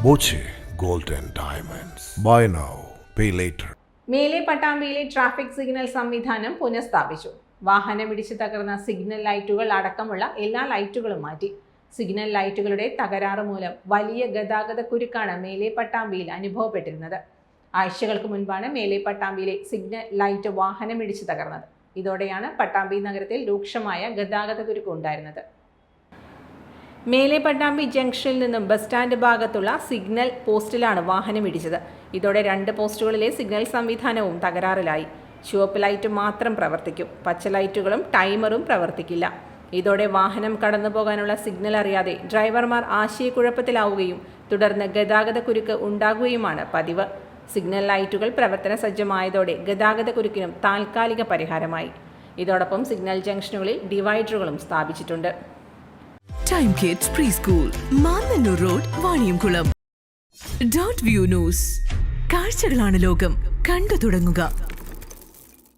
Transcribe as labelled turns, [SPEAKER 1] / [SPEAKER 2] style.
[SPEAKER 1] Boche gold and diamonds. Buy now, pay later.
[SPEAKER 2] മേലെ പട്ടാമ്പിയിലെ traffic signal സംവിധാനം പുനഃസ്ഥാപിച്ചു. വാഹനമിടിച്ച് തകർന്ന സിഗ്നൽ ലൈറ്റുകൾ അടക്കമുള്ള എല്ലാ ലൈറ്റുകളും മാറ്റി. സിഗ്നൽ ലൈറ്റുകളുടെ തകരാറ് മൂലം വലിയ ഗതാഗത കുരുക്കാണ് മേലെ പട്ടാമ്പിയിൽ അനുഭവപ്പെട്ടിരുന്നത്. ആഴ്ചകൾക്ക് മുൻപാണ് മേലെ പട്ടാമ്പിയിലെ സിഗ്നൽ ലൈറ്റ് വാഹനമിടിച്ച് തകർന്നത്. ഇതോടെയാണ് പട്ടാമ്പി നഗരത്തിൽ രൂക്ഷമായ ഗതാഗത കുരുക്ക് ഉണ്ടായിരുന്നത്. മേലെ പട്ടാമ്പി ജംഗ്ഷനിൽ നിന്നും ബസ് സ്റ്റാൻഡ് ഭാഗത്തുള്ള സിഗ്നൽ പോസ്റ്റിലാണ് വാഹനമിടിച്ചത്. ഇതോടെ 2 പോസ്റ്റുകളിലെ സിഗ്നൽ സംവിധാനവും തകരാറിലായി. ചുവപ്പ് ലൈറ്റ് മാത്രം പ്രവർത്തിക്കും. പച്ച ലൈറ്റുകളും ടൈമറും പ്രവർത്തിക്കില്ല. ഇതോടെ വാഹനം കടന്നു പോകാനുള്ള സിഗ്നൽ അറിയാതെ ഡ്രൈവർമാർ ആശയക്കുഴപ്പത്തിലാവുകയും തുടർന്ന് ഗതാഗത കുരുക്ക് ഉണ്ടാകുകയുമാണ് പതിവ്. സിഗ്നൽ ലൈറ്റുകൾ പ്രവർത്തന സജ്ജമായതോടെ ഗതാഗത കുരുക്കിനും താൽക്കാലിക പരിഹാരമായി. ഇതോടൊപ്പം സിഗ്നൽ ജംഗ്ഷനുകളിൽ ഡിവൈഡറുകളും സ്ഥാപിച്ചിട്ടുണ്ട്.
[SPEAKER 3] Time kids pre school, Mannannur road, Vaniyamkulam. Dot view news. കാഴ്ചകളാണ് ലോകം, കണ്ടു തുടങ്ങുക.